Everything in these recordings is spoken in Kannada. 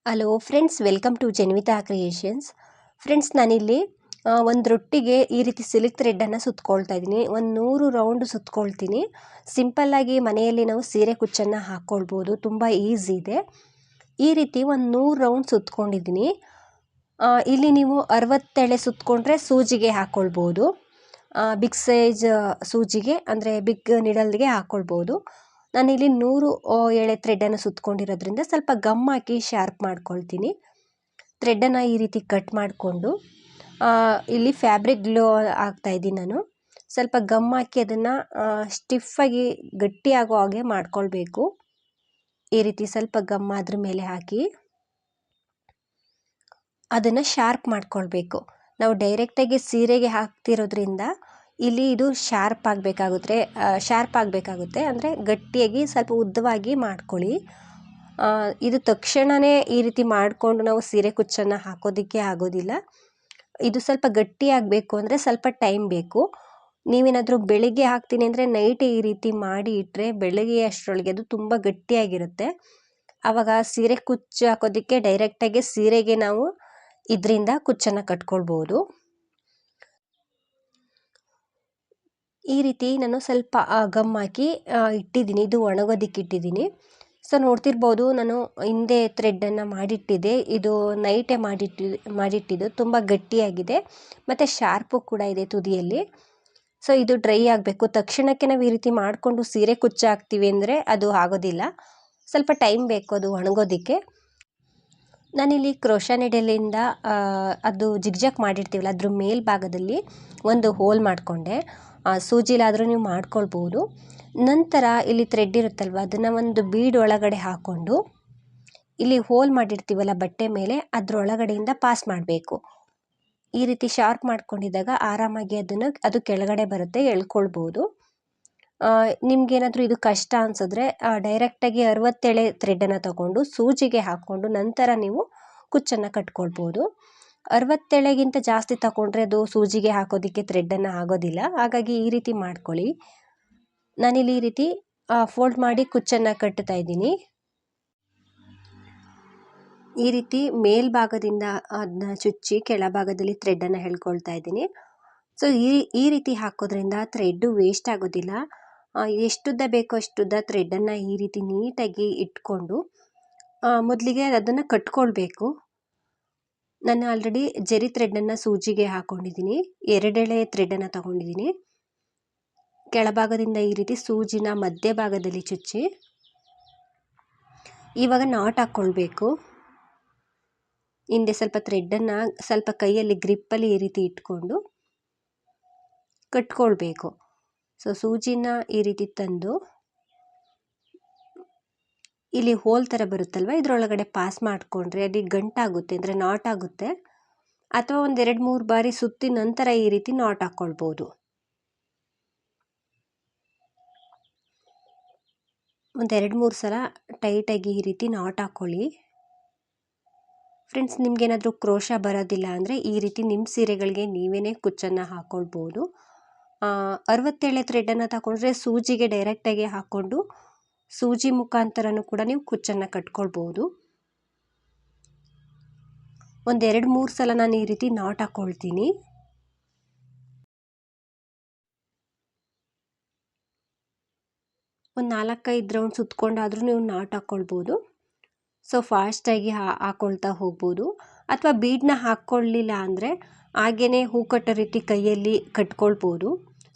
Hello friends, welcome to Janvita creations. Friends, ನಾನಿಲ್ಲಿ ಒಂದು ರೊಟ್ಟಿಗೆ ಈ ರೀತಿ ಸಿಲ್ಕ್ ಥ್ರೆಡನ್ನು ಸುತ್ಕೊಳ್ತಾ ಇದ್ದೀನಿ. ಒಂದು 100 ರೌಂಡ್ ಸುತ್ಕೊಳ್ತೀನಿ. ಸಿಂಪಲ್ಲಾಗಿ ಮನೆಯಲ್ಲಿ ನಾವು ಸೀರೆ ಕುಚ್ಚನ್ನು ಹಾಕ್ಕೊಳ್ಬೋದು, ತುಂಬ ಈಸಿ ಇದೆ. ಈ ರೀತಿ ಒಂದು 100 ರೌಂಡ್ ಸುತ್ಕೊಂಡಿದ್ದೀನಿ. ಇಲ್ಲಿ ನೀವು 60 ಎಳೆ ಸುತ್ಕೊಂಡ್ರೆ ಸೂಜಿಗೆ ಹಾಕ್ಕೊಳ್ಬೋದು. ಬಿಗ್ ಸೈಜ್ ಸೂಜಿಗೆ ಅಂದರೆ ಬಿಗ್ ನಿಡಲ್ಗೆ ಹಾಕ್ಕೊಳ್ಬೋದು. ನಾನಿಲ್ಲಿ 100 ಎಳೆ ಥ್ರೆಡನ್ನು ಸುತ್ಕೊಂಡಿರೋದ್ರಿಂದ ಸ್ವಲ್ಪ ಗಮ್ ಹಾಕಿ ಶಾರ್ಪ್ ಮಾಡ್ಕೊಳ್ತೀನಿ. ಥ್ರೆಡನ್ನು ಈ ರೀತಿ ಕಟ್ ಮಾಡಿಕೊಂಡು ಇಲ್ಲಿ ಫ್ಯಾಬ್ರಿಕ್ ಗ್ಲೋ ಹಾಕ್ತಾಯಿದ್ದೀನಿ ನಾನು. ಸ್ವಲ್ಪ ಗಮ್ ಹಾಕಿ ಅದನ್ನು ಸ್ಟಿಫಾಗಿ ಗಟ್ಟಿಯಾಗೋ ಹಾಗೆ ಮಾಡ್ಕೊಳ್ಬೇಕು. ಈ ರೀತಿ ಸ್ವಲ್ಪ ಗಮ್ ಅದ್ರ ಮೇಲೆ ಹಾಕಿ ಅದನ್ನು ಶಾರ್ಪ್ ಮಾಡ್ಕೊಳ್ಬೇಕು. ನಾವು ಡೈರೆಕ್ಟಾಗಿ ಸೀರೆಗೆ ಹಾಕ್ತಿರೋದ್ರಿಂದ ಇಲ್ಲಿ ಇದು ಶಾರ್ಪ್ ಆಗಬೇಕಾಗುತ್ತೆ. ಅಂದರೆ ಗಟ್ಟಿಯಾಗಿ ಸ್ವಲ್ಪ ಉದ್ದವಾಗಿ ಮಾಡ್ಕೊಳ್ಳಿ. ಇದು ತಕ್ಷಣವೇ ಈ ರೀತಿ ಮಾಡಿಕೊಂಡು ನಾವು ಸೀರೆ ಕುಚ್ಚನ್ನು ಹಾಕೋದಕ್ಕೆ ಆಗೋದಿಲ್ಲ. ಇದು ಸ್ವಲ್ಪ ಗಟ್ಟಿಯಾಗಬೇಕು ಅಂದರೆ ಸ್ವಲ್ಪ ಟೈಮ್ ಬೇಕು. ನೀವೇನಾದರೂ ಬೆಳಿಗ್ಗೆ ಹಾಕ್ತೀನಿ ಅಂದರೆ ನೈಟ್ ಈ ರೀತಿ ಮಾಡಿ ಇಟ್ಟರೆ ಬೆಳಗ್ಗೆ ಅಷ್ಟರೊಳಗೆ ಅದು ತುಂಬ ಗಟ್ಟಿಯಾಗಿರುತ್ತೆ. ಆವಾಗ ಸೀರೆ ಕುಚ್ಚು ಹಾಕೋದಕ್ಕೆ ಡೈರೆಕ್ಟಾಗಿ ಸೀರೆಗೆ ನಾವು ಇದರಿಂದ ಕುಚ್ಚನ್ನು ಕಟ್ಕೊಳ್ಬೋದು. ಈ ರೀತಿ ನಾನು ಸ್ವಲ್ಪ ಗಮ್ ಹಾಕಿ ಇಟ್ಟಿದ್ದೀನಿ. ಇದು ಒಣಗೋದಕ್ಕೆ ಇಟ್ಟಿದ್ದೀನಿ. ಸೊ ನೋಡ್ತಿರ್ಬೋದು, ನಾನು ಹಿಂದೆ ಥ್ರೆಡನ್ನು ಮಾಡಿಟ್ಟಿದ್ದೆ. ಇದು ನೈಟೇ ಮಾಡಿಟ್ಟಿದ್ದು ತುಂಬ ಗಟ್ಟಿಯಾಗಿದೆ ಮತ್ತು ಶಾರ್ಪು ಕೂಡ ಇದೆ ತುದಿಯಲ್ಲಿ. ಸೊ ಇದು ಡ್ರೈ ಆಗಬೇಕು. ತಕ್ಷಣಕ್ಕೆ ನಾವು ಈ ರೀತಿ ಮಾಡಿಕೊಂಡು ಸೀರೆ ಕುಚ್ಚು ಹಾಕ್ತೀವಿ ಅಂದರೆ ಅದು ಆಗೋದಿಲ್ಲ. ಸ್ವಲ್ಪ ಟೈಮ್ ಬೇಕು ಅದು ಒಣಗೋದಕ್ಕೆ. ನಾನಿಲ್ಲಿ ಕ್ರೋಶಾ ನೀಡಲಿಂದ ಅದು ಜಿಗ್ಜಾಗ್ ಮಾಡಿರ್ತೀವಲ್ಲ ಅದ್ರ ಮೇಲ್ಭಾಗದಲ್ಲಿ ಒಂದು ಹೋಲ್ ಮಾಡಿಕೊಂಡೆ. ಸೂಜಿಲಾದರೂ ನೀವು ಮಾಡ್ಕೊಳ್ಬೋದು. ನಂತರ ಇಲ್ಲಿ ಥ್ರೆಡ್ ಇರುತ್ತಲ್ವ, ಅದನ್ನು ಒಂದು ಬೀಡ್ ಒಳಗಡೆ ಹಾಕ್ಕೊಂಡು ಇಲ್ಲಿ ಹೋಲ್ ಮಾಡಿರ್ತೀವಲ್ಲ ಬಟ್ಟೆ ಮೇಲೆ, ಅದರೊಳಗಡೆಯಿಂದ ಪಾಸ್ ಮಾಡಬೇಕು. ಈ ರೀತಿ ಶಾರ್ಪ್ ಮಾಡ್ಕೊಂಡಿದ್ದಾಗ ಆರಾಮಾಗಿ ಅದು ಕೆಳಗಡೆ ಬರುತ್ತೆ, ಎಳ್ಕೊಳ್ಬೋದು. ನಿಮ್ಗೇನಾದರೂ ಇದು ಕಷ್ಟ ಅನಿಸಿದ್ರೆ ಡೈರೆಕ್ಟಾಗಿ 60 ಎಳೆ ಥ್ರೆಡನ್ನು ತಗೊಂಡು ಸೂಜಿಗೆ ಹಾಕ್ಕೊಂಡು ನಂತರ ನೀವು ಕುಚ್ಚನ್ನು ಕಟ್ಕೊಳ್ಬೋದು. 60 ಎಳೆಗಿಂತ ಜಾಸ್ತಿ ತಗೊಂಡ್ರೆ ಅದು ಸೂಜಿಗೆ ಹಾಕೋದಕ್ಕೆ ಥ್ರೆಡನ್ನು ಆಗೋದಿಲ್ಲ. ಹಾಗಾಗಿ ಈ ರೀತಿ ಮಾಡ್ಕೊಳ್ಳಿ. ನಾನಿಲ್ಲಿ ಈ ರೀತಿ ಫೋಲ್ಡ್ ಮಾಡಿ ಕುಚ್ಚನ್ನು ಕಟ್ತಾ ಇದ್ದೀನಿ. ಈ ರೀತಿ ಮೇಲ್ಭಾಗದಿಂದ ಅದನ್ನ ಚುಚ್ಚಿ ಕೆಳಭಾಗದಲ್ಲಿ ಥ್ರೆಡನ್ನು ಎಳ್ಕೊಳ್ತಾ ಇದ್ದೀನಿ. ಸೊ ಈ ರೀತಿ ಹಾಕೋದ್ರಿಂದ ಥ್ರೆಡ್ಡು ವೇಸ್ಟ್ ಆಗೋದಿಲ್ಲ. ಎಷ್ಟುದ್ದ ಬೇಕೋ ಅಷ್ಟುದ್ದ ಥ್ರೆಡನ್ನು ಈ ರೀತಿ ನೀಟಾಗಿ ಇಟ್ಕೊಂಡು ಮೊದಲಿಗೆ ಅದನ್ನು ಕಟ್ಕೊಳ್ಬೇಕು. ನಾನು ಆಲ್ರೆಡಿ ಜರಿ ಥ್ರೆಡನ್ನು ಸೂಜಿಗೆ ಹಾಕ್ಕೊಂಡಿದ್ದೀನಿ. 2 ಎಳೆ ಥ್ರೆಡನ್ನು ತಗೊಂಡಿದ್ದೀನಿ. ಕೆಳಭಾಗದಿಂದ ಈ ರೀತಿ ಸೂಜಿನ ಮಧ್ಯಭಾಗದಲ್ಲಿ ಚುಚ್ಚಿ ಇವಾಗ ನಾಟ್ ಹಾಕ್ಕೊಳ್ಬೇಕು. ಹಿಂದೆ ಸ್ವಲ್ಪ ಥ್ರೆಡನ್ನು ಸ್ವಲ್ಪ ಕೈಯಲ್ಲಿ ಗ್ರಿಪ್ಪಲ್ಲಿ ಈ ರೀತಿ ಇಟ್ಕೊಂಡು ಕಟ್ಕೊಳ್ಬೇಕು. ಸೊ ಸೂಜಿನ ಈ ರೀತಿ ತಂದು ಇಲ್ಲಿ ಹೋಲ್ ಥರ ಬರುತ್ತಲ್ವ, ಇದರೊಳಗಡೆ ಪಾಸ್ ಮಾಡಿಕೊಂಡ್ರೆ ಅಲ್ಲಿ ಗಂಟಾಗುತ್ತೆ, ಅಂದರೆ ನಾಟ್ ಆಗುತ್ತೆ. ಅಥವಾ ಒಂದು 2-3 ಬಾರಿ ಸುತ್ತಿ ನಂತರ ಈ ರೀತಿ ನಾಟ್ ಹಾಕ್ಕೊಳ್ಬೋದು. ಒಂದು 2-3 ಸಲ ಟೈಟಾಗಿ ಈ ರೀತಿ ನಾಟ್ ಹಾಕ್ಕೊಳ್ಳಿ. ಫ್ರೆಂಡ್ಸ್, ನಿಮ್ಗೇನಾದರೂ ಕ್ರೋಶ ಬರೋದಿಲ್ಲ ಅಂದರೆ ಈ ರೀತಿ ನಿಮ್ಮ ಸೀರೆಗಳಿಗೆ ನೀವೇ ಕುಚ್ಚನ್ನು ಹಾಕ್ಕೊಳ್ಬೋದು. 60 ಎಳೆ ಥ್ರೆಡನ್ನು ತಗೊಂಡ್ರೆ ಸೂಜಿಗೆ ಡೈರೆಕ್ಟಾಗಿ ಹಾಕ್ಕೊಂಡು ಸೂಜಿ ಮುಖಾಂತರನೂ ಕೂಡ ನೀವು ಕುಚ್ಚನ್ನು ಕಟ್ಕೊಳ್ಬೋದು. ಒಂದು 2-3 ಸಲ ನಾನು ಈ ರೀತಿ ನಾಟ್ ಹಾಕ್ಕೊಳ್ತೀನಿ. ಒಂದು 4-5 ರೌಂಡ್ ಸುತ್ಕೊಂಡಾದರೂ ನೀವು ನಾಟ್ ಹಾಕ್ಕೊಳ್ಬೋದು. ಸೊ ಫಾಸ್ಟಾಗಿ ಹಾಕ್ಕೊಳ್ತಾ ಹೋಗ್ಬೋದು. ಅಥವಾ ಬೀಡನ್ನ ಹಾಕ್ಕೊಳ್ಳಿಲ್ಲ ಅಂದರೆ ಹಾಗೇ ಹೂ ಕಟ್ಟೋ ರೀತಿ ಕೈಯಲ್ಲಿ ಕಟ್ಕೊಳ್ಬೋದು.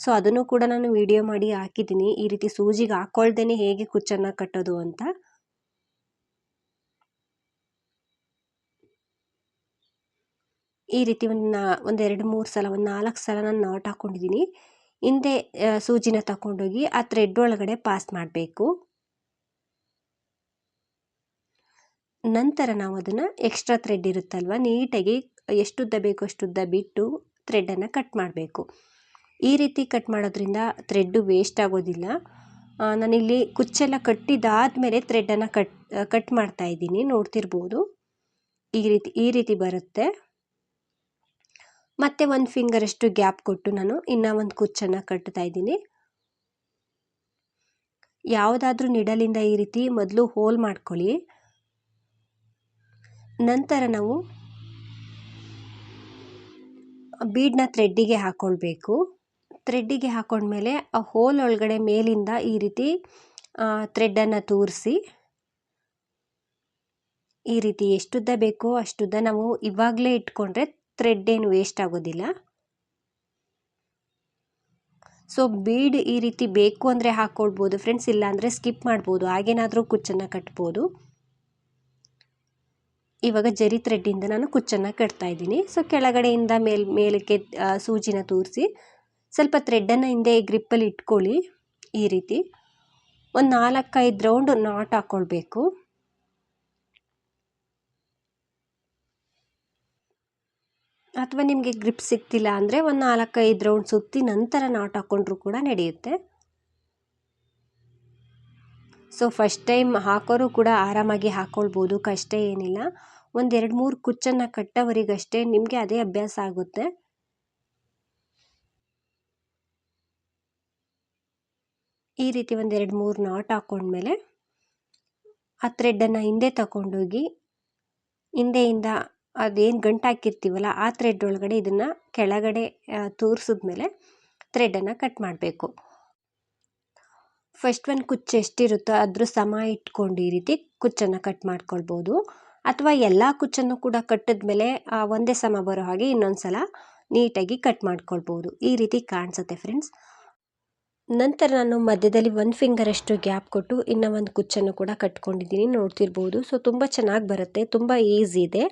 ಸೊ ಅದನ್ನು ಕೂಡ ನಾನು ವಿಡಿಯೋ ಮಾಡಿ ಹಾಕಿದ್ದೀನಿ, ಈ ರೀತಿ ಸೂಜಿಗೆ ಹಾಕ್ಕೊಳ್ದೇ ಹೇಗೆ ಕುಚ್ಚನ್ನು ಕಟ್ಟೋದು ಅಂತ. ಈ ರೀತಿ ಒಂದು 2-3 ಸಲ, ಒಂದು 4 ಸಲ ನಾನು ನಾಟ್ ಹಾಕ್ಕೊಂಡಿದ್ದೀನಿ. ಹಿಂದೆ ಸೂಜಿನ ತಗೊಂಡೋಗಿ ಆ ಥ್ರೆಡ್ ಒಳಗಡೆ ಪಾಸ್ ಮಾಡಬೇಕು. ನಂತರ ನಾವು ಅದನ್ನು ಎಕ್ಸ್ಟ್ರಾ ಥ್ರೆಡ್ ಇರುತ್ತಲ್ವ, ನೀಟಾಗಿ ಎಷ್ಟುದ್ದ ಬೇಕೋ ಅಷ್ಟುದ್ದ ಬಿಟ್ಟು ಥ್ರೆಡನ್ನು ಕಟ್ ಮಾಡಬೇಕು. ಈ ರೀತಿ ಕಟ್ ಮಾಡೋದ್ರಿಂದ ಥ್ರೆಡ್ಡು ವೇಸ್ಟ್ ಆಗೋದಿಲ್ಲ. ನಾನಿಲ್ಲಿ ಕುಚ್ಚೆಲ್ಲ ಕಟ್ಟಿದಾದ್ಮೇಲೆ ಥ್ರೆಡನ್ನು ಕಟ್ ಮಾಡ್ತಾ ಇದ್ದೀನಿ. ನೋಡ್ತಿರ್ಬೋದು, ಈ ರೀತಿ ಬರುತ್ತೆ. ಮತ್ತೆ 1 ಫಿಂಗರಷ್ಟು ಗ್ಯಾಪ್ ಕೊಟ್ಟು ನಾನು ಇನ್ನೂ ಒಂದು ಕುಚ್ಚನ್ನು ಕಟ್ತಾ ಇದ್ದೀನಿ. ಯಾವುದಾದ್ರೂ ನಿಡಲಿಂದ ಈ ರೀತಿ ಮೊದಲು ಹೋಲ್ ಮಾಡ್ಕೊಳ್ಳಿ. ನಂತರ ನಾವು ಬೀಡನ್ನ ಥ್ರೆಡ್ಡಿಗೆ ಹಾಕ್ಕೊಳ್ಬೇಕು. ಥ್ರೆಡ್ಡಿಗೆ ಹಾಕ್ಕೊಂಡ್ಮೇಲೆ ಆ ಹೋಲ್ ಒಳಗಡೆ ಮೇಲಿಂದ ಈ ರೀತಿ ಥ್ರೆಡ್ಡನ್ನು ತೂರಿಸಿ ಈ ರೀತಿ ಎಷ್ಟುದ್ದ ಬೇಕೋ ಅಷ್ಟುದ್ದ ನಾವು ಇವಾಗಲೇ ಇಟ್ಕೊಂಡ್ರೆ ಥ್ರೆಡ್ ಏನು ವೇಸ್ಟ್ ಆಗೋದಿಲ್ಲ. ಸೊ ಬೀಡ್ ಈ ರೀತಿ ಬೇಕು ಅಂದರೆ ಹಾಕ್ಕೊಳ್ಬೋದು ಫ್ರೆಂಡ್ಸ್, ಇಲ್ಲಾಂದರೆ ಸ್ಕಿಪ್ ಮಾಡ್ಬೋದು, ಹಾಗೇನಾದರೂ ಕುಚ್ಚನ್ನು ಕಟ್ಬೋದು. ಇವಾಗ ಜರಿ ಥ್ರೆಡ್ಡಿಂದ ನಾನು ಕುಚ್ಚನ್ನು ಕಟ್ತಾ ಇದ್ದೀನಿ. ಸೊ ಕೆಳಗಡೆಯಿಂದ ಮೇಲಕ್ಕೆ ಸೂಜಿನ ತೂರಿಸಿ ಸ್ವಲ್ಪ ಥ್ರೆಡ್ಡನ್ನು ಹಿಂದೆ ಗ್ರಿಪ್ಪಲ್ಲಿ ಇಟ್ಕೊಳ್ಳಿ. ಈ ರೀತಿ ಒಂದು 4-5 ರೌಂಡ್ ನಾಟ್ ಹಾಕ್ಕೊಳ್ಬೇಕು. ಅಥವಾ ನಿಮಗೆ ಗ್ರಿಪ್ ಸಿಗ್ತಿಲ್ಲ ಅಂದರೆ ಒಂದು 4-5 ರೌಂಡ್ ಸುತ್ತಿ ನಂತರ ನಾಟ್ ಹಾಕ್ಕೊಂಡ್ರೂ ಕೂಡ ನಡೆಯುತ್ತೆ. ಸೊ ಫಸ್ಟ್ ಟೈಮ್ ಹಾಕೋರು ಕೂಡ ಆರಾಮಾಗಿ ಹಾಕ್ಕೊಳ್ಬೋದು, ಕಷ್ಟ ಏನಿಲ್ಲ. ಒಂದು 2-3 ಕುಚ್ಚನ್ನು ಕಟ್ಟೋವರೆಗಷ್ಟೇ ನಿಮಗೆ ಅದೇ ಅಭ್ಯಾಸ ಆಗುತ್ತೆ. ಈ ರೀತಿ ಒಂದು 2-3 ನಾಟ್ ಹಾಕ್ಕೊಂಡ್ಮೇಲೆ ಆ ಥ್ರೆಡ್ಡನ್ನು ಹಿಂದೆ ತಗೊಂಡೋಗಿ ಹಿಂದೆಯಿಂದ ಅದೇನು ಗಂಟು ಹಾಕಿರ್ತೀವಲ್ಲ ಆ ಥ್ರೆಡ್ ಒಳಗಡೆ ಇದನ್ನು ಕೆಳಗಡೆ ತೂರಿಸಿದ್ಮೇಲೆ ಥ್ರೆಡ್ಡನ್ನು ಕಟ್ ಮಾಡಬೇಕು. ಫಸ್ಟ್ ಒಂದು ಕುಚ್ಚು ಎಷ್ಟಿರುತ್ತೋ ಅದ್ರ ಸಮ ಇಟ್ಕೊಂಡು ಈ ರೀತಿ ಕುಚ್ಚನ್ನು ಕಟ್ ಮಾಡ್ಕೊಳ್ಬೋದು. ಅಥವಾ ಎಲ್ಲ ಕುಚ್ಚನ್ನು ಕೂಡ ಕಟ್ಟಿದ್ಮೇಲೆ ಒಂದೇ ಸಮ ಬರೋ ಹಾಗೆ ಇನ್ನೊಂದು ಸಲ ನೀಟಾಗಿ ಕಟ್ ಮಾಡ್ಕೊಳ್ಬೋದು. ಈ ರೀತಿ ಕಾಣಿಸುತ್ತೆ ಫ್ರೆಂಡ್ಸ್. ನಂತರ ನಾನು ಮಧ್ಯದಲ್ಲಿ 1 ಫಿಂಗರಷ್ಟು ಗ್ಯಾಪ್ ಕೊಟ್ಟು ಇನ್ನೂ ಒಂದು ಕುಚ್ಚನ್ನು ಕೂಡ ಕಟ್ಕೊಂಡಿದ್ದೀನಿ, ನೋಡ್ತಿರ್ಬೋದು. ಸೊ ತುಂಬ ಚೆನ್ನಾಗಿ ಬರುತ್ತೆ, ತುಂಬ ಈಸಿ ಇದೆ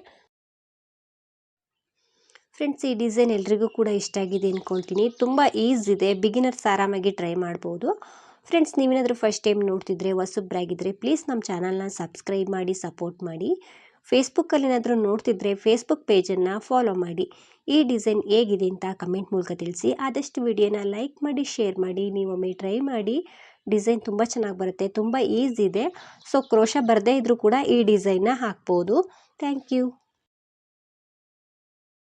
ಫ್ರೆಂಡ್ಸ್. ಈ ಡಿಸೈನ್ ಎಲ್ರಿಗೂ ಕೂಡ ಇಷ್ಟ ಆಗಿದೆ ಅಂದ್ಕೊಳ್ತೀನಿ. ತುಂಬ ಈಸಿ ಇದೆ, ಬಿಗಿನರ್ಸ್ ಆರಾಮಾಗಿ ಟ್ರೈ ಮಾಡ್ಬೋದು. ಫ್ರೆಂಡ್ಸ್, ನೀವೇನಾದರೂ ಫಸ್ಟ್ ಟೈಮ್ ನೋಡ್ತಿದ್ರೆ ಹೊಸಬ್ರಾಗಿದ್ದರೆ ಪ್ಲೀಸ್ ನಮ್ಮ ಚಾನಲ್ನ ಸಬ್ಸ್ಕ್ರೈಬ್ ಮಾಡಿ ಸಪೋರ್ಟ್ ಮಾಡಿ. ಫೇಸ್ಬುಕ್ಕಲ್ಲಿ ಏನಾದರೂ ನೋಡ್ತಿದ್ರೆ ಫೇಸ್ಬುಕ್ ಪೇಜನ್ನು ಫಾಲೋ ಮಾಡಿ. ಈ ಡಿಸೈನ್ ಹೇಗಿದೆ ಅಂತ ಕಮೆಂಟ್ ಮೂಲಕ ತಿಳಿಸಿ. ಆದಷ್ಟು ವಿಡಿಯೋನ ಲೈಕ್ ಮಾಡಿ, ಶೇರ್ ಮಾಡಿ. ನೀವೊಮ್ಮೆ ಟ್ರೈ ಮಾಡಿ, ಡಿಸೈನ್ ತುಂಬ ಚೆನ್ನಾಗಿ ಬರುತ್ತೆ, ತುಂಬ ಈಸಿ ಇದೆ. ಸೊ ಕ್ರೋಶ ಬರದೇ ಇದ್ದರೂ ಕೂಡ ಈ ಡಿಸೈನ್ನ ಹಾಕ್ಬೋದು. Thank you.